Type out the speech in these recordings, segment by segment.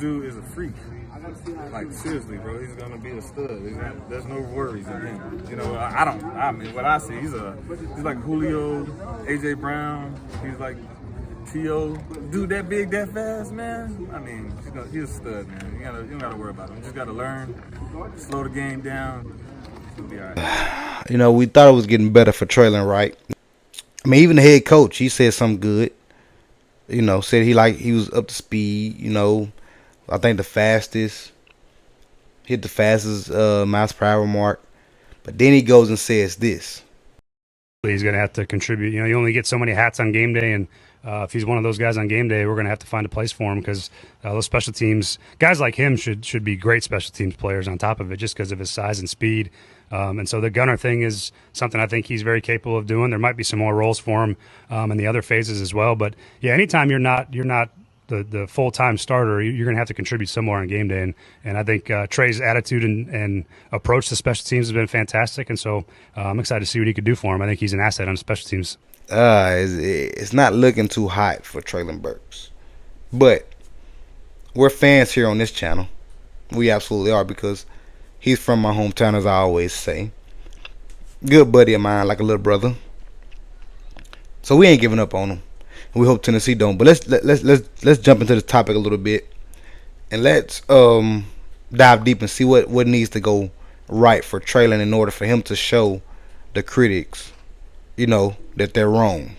Dude is a freak. Like, seriously, bro, he's gonna be a stud. There's no worries in him. You know, I mean, what I see, he's like Julio, AJ Brown. He's like T.O. Dude, that big, that fast, man. I mean, he's a stud, man. You don't gotta worry about him. You just gotta learn, slow the game down. It'll be all right. You know, we thought it was getting better for Treylon, right? I mean, even the head coach, he said something good. You know, said he was up to speed. You know, I think hit the fastest miles per hour mark. But then he goes and says this. He's going to have to contribute. You know, you only get so many hats on game day, and if he's one of those guys on game day, we're going to have to find a place for him because those special teams guys like him should be great special teams players on top of it, just because of his size and speed. And so the gunner thing is something I think he's very capable of doing. There might be some more roles for him in the other phases as well. But yeah, anytime you're not the full-time starter, you're going to have to contribute somewhere on game day. And I think Trey's attitude and approach to special teams has been fantastic. And so I'm excited to see what he could do for him. I think he's an asset on special teams. It's not looking too hot for Treylon Burks. But we're fans here on this channel. We absolutely are, because he's from my hometown, as I always say. Good buddy of mine, like a little brother. So we ain't giving up on him. We hope Tennessee don't. But let's jump into the topic a little bit, and let's dive deep and see what needs to go right for Treylon in order for him to show the critics, you know, that they're wrong.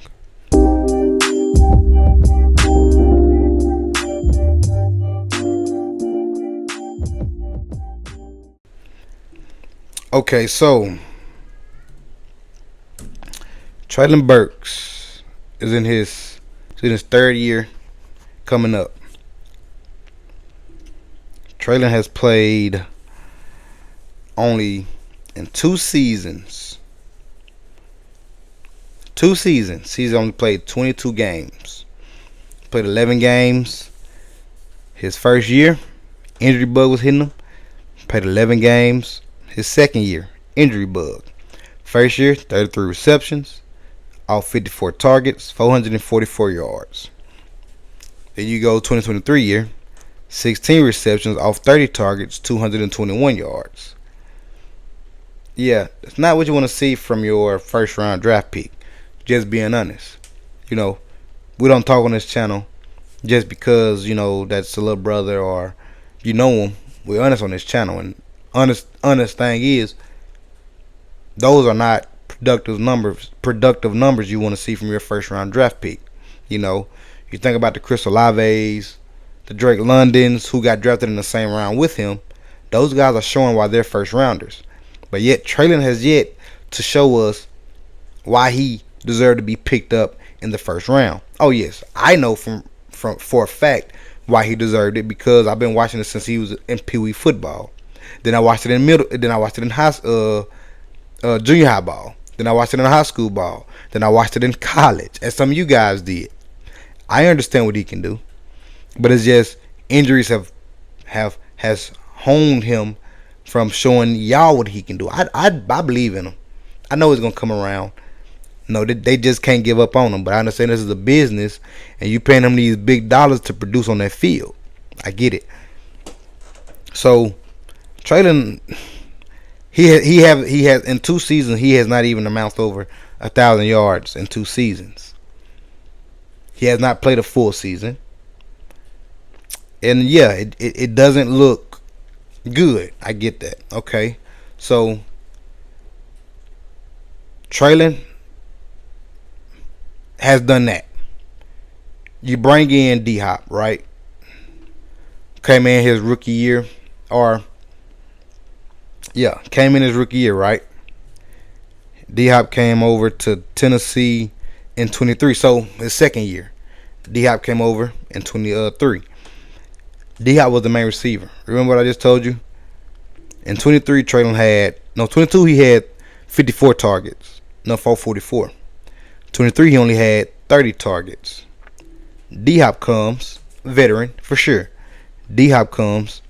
Okay, so Treylon Burks is in his third year coming up. Treylon has played only in 2 seasons. 2 seasons. He's only played 22 games. Played 11 games. His first year, injury bug was hitting him. Played 11 games. His second year, injury bug. First year, 33 receptions, off 54 targets, 444 yards. Then you go 2023 year, 16 receptions, off 30 targets, 221 yards. Yeah, it's not what you want to see from your first round draft pick. Just being honest. You know, we don't talk on this channel just because, you know, that's a little brother or you know him. We're honest on this channel, and honest thing is, those are not productive numbers you want to see from your first round draft pick. You know, you think about the Chris Olaves, the Drake Londons, who got drafted in the same round with him. Those guys are showing why they're first rounders. But yet Treylon has yet to show us why he deserved to be picked up in the first round. Oh yes, I know for a fact why he deserved it, because I've been watching it since he was in Pee Wee football. Then I watched it in Then I watched it in junior high ball. Then I watched it in high school ball. Then I watched it in college, as some of you guys did. I understand what he can do, but it's just injuries has honed him from showing y'all what he can do. I believe in him. I know he's gonna come around. No, they just can't give up on him. But I understand this is a business, and you paying him these big dollars to produce on that field. I get it. So Treylon, he has in 2 seasons he has not even amassed over 1,000 yards in 2 seasons. He has not played a full season, and yeah, it doesn't look good. I get that. Okay, so Treylon has done that. You bring in D-Hop, right? Came in his rookie year, came in his rookie year, right? D-Hop came over to Tennessee in 23, so his second year. D-Hop came over in 23. D-Hop was the main receiver. Remember what I just told you? In 23, Treylon had 22. He had 54 targets. 444. 23, he only had 30 targets. D-Hop comes, veteran for sure. D-Hop comes.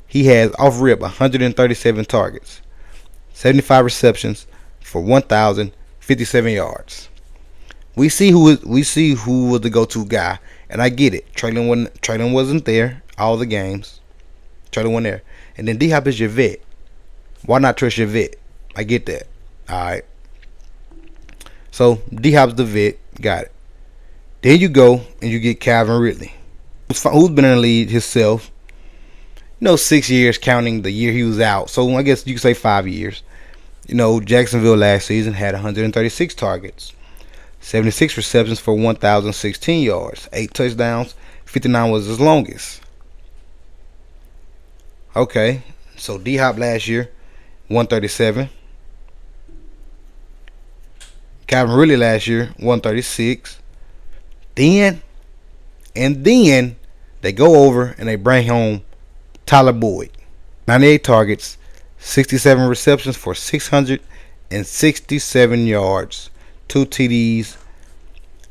He has off rip 137 targets, 75 receptions for 1,057 yards. We see who was the go-to guy, and I get it. Treylon wasn't there all the games. Treylon went there. And then D-Hop is your vet. Why not trust your vet? I get that. Alright. So D-Hop's the vet. Got it. Then you go and you get Calvin Ridley, who's been in the league himself. 6 years counting the year he was out. So I guess you could say 5 years. Jacksonville last season had 136 targets, 76 receptions for 1,016 yards, 8 touchdowns, 59 was his longest. Okay, so D-Hop last year, 137. Calvin Ridley last year, 136. Then they go over and they bring home Tyler Boyd. 98 targets, 67 receptions for 667 yards, 2 TDs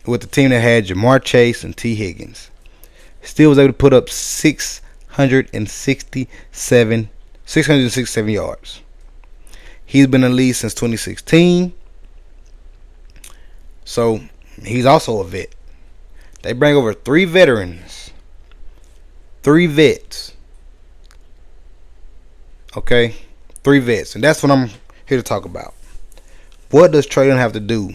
with the team that had Jamar Chase and T. Higgins. Still was able to put up 667 yards. He's been in the league since 2016. So he's also a vet. They bring over 3 veterans. 3 vets. Okay? 3 vets. And that's what I'm here to talk about. What does Treylon have to do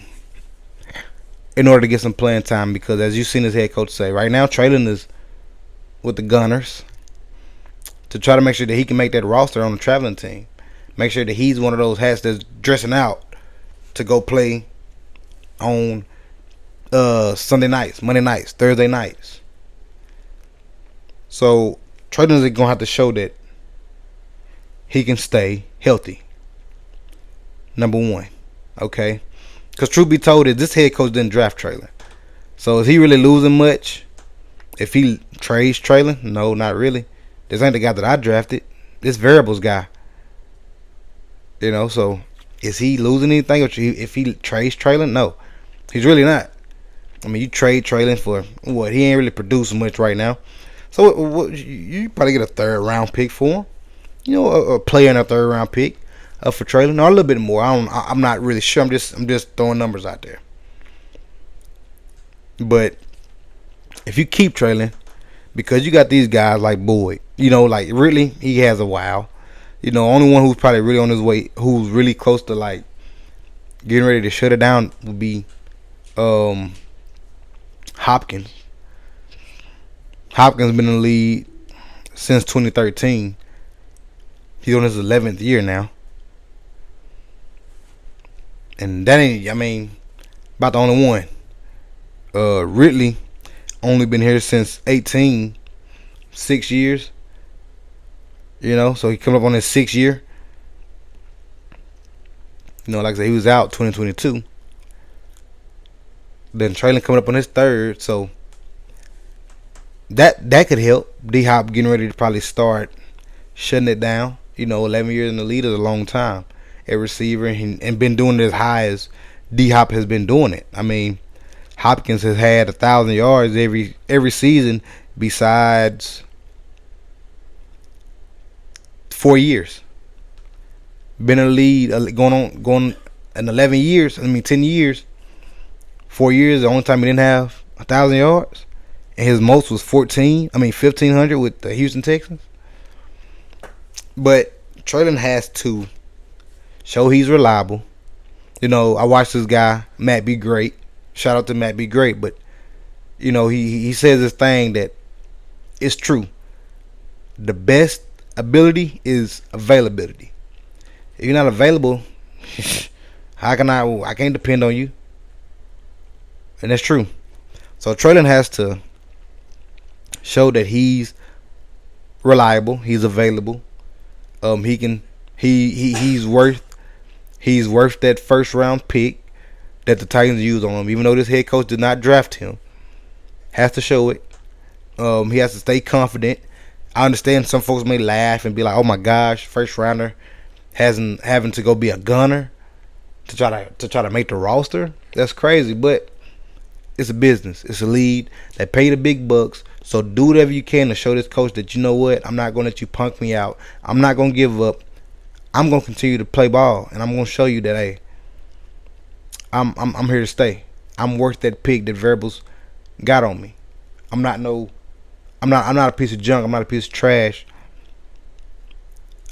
in order to get some playing time? Because as you've seen his head coach say, right now Treylon is with the Gunners to try to make sure that he can make that roster on the traveling team. Make sure that he's one of those hats that's dressing out to go play on Sunday nights, Monday nights, Thursday nights. So Treylon is going to have to show that he can stay healthy. Number one. Okay? Because truth be told, this head coach didn't draft Treylon. So is he really losing much if he trades Treylon? No, not really. This ain't the guy that I drafted. This variables guy. So is he losing anything if he trades Treylon? No. He's really not. I mean, you trade Treylon for what? He ain't really producing much right now. So you probably get a 3rd round pick for him. A player in a 3rd round pick for Treylon, or a little bit more. I'm not really sure. I'm just throwing numbers out there. But if you keep Treylon, because you got these guys like Boyd, like Ridley, he has a wow. Only one who's probably really on his way, who's really close to like getting ready to shut it down would be Hopkins. Hopkins been in the league since 2013. He's on his 11th year now. And that ain't, about the only one. Ridley only been here since 18, 6 years. So he coming up on his 6th year. Like I said, he was out 2022. Then Treylon coming up on his 3rd, so that could help. D-Hop getting ready to probably start shutting it down. 11 years in the league is a long time at receiver, and been doing it as high as D-Hop has been doing it. Hopkins has had 1,000 yards every season besides 4 years. Been in the league going in 11 years. 10 years. 4 years, the only time he didn't have 1,000 yards, and his most was 1,500 with the Houston Texans. But Treylon has to show he's reliable. I watched this guy, Matt Be Great. Shout out to Matt Be Great. But, he says this thing that is true. The best ability is availability. If you're not available, I can't depend on you. And that's true. So Treylon has to show that he's reliable, he's available. He's worth that 1st round pick that the Titans used on him. Even though this head coach did not draft him, has to show it. He has to stay confident. I understand some folks may laugh and be like, "Oh my gosh, 1st rounder having to go be a gunner to try to make the roster. That's crazy." But it's a business. It's a league. They pay the big bucks. So do whatever you can to show this coach that, you know what, I'm not going to let you punk me out. I'm not going to give up. I'm going to continue to play ball, and I'm going to show you that, hey, I'm here to stay. I'm worth that pick that Variables got on me. I'm not no I'm not a piece of junk. I'm not a piece of trash.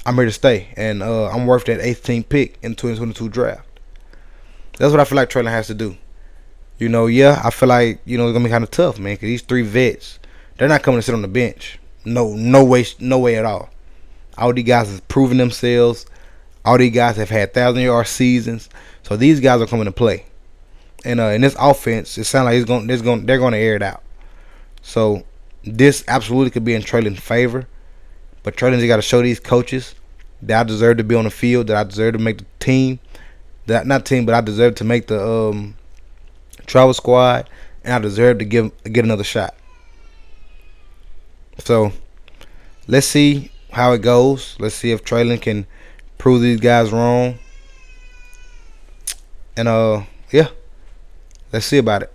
I'm here to stay, and I'm worth that 18th pick in 2022 draft. That's what I feel like Treylon has to do. Yeah, I feel like it's gonna be kind of tough, man. Cause these 3 vets, they're not coming to sit on the bench. No way at all. All these guys have proven themselves. All these guys have had 1,000-yard seasons. So these guys are coming to play. And in this offense, it sounds like they're going to air it out. So this absolutely could be in Treylon's favor. But Treylon's got to show these coaches that I deserve to be on the field, that I deserve to make the team. But I deserve to make the travel squad, and I deserve to get another shot. So let's see how it goes. Let's see if Treylon can prove these guys wrong. And yeah, let's see about it.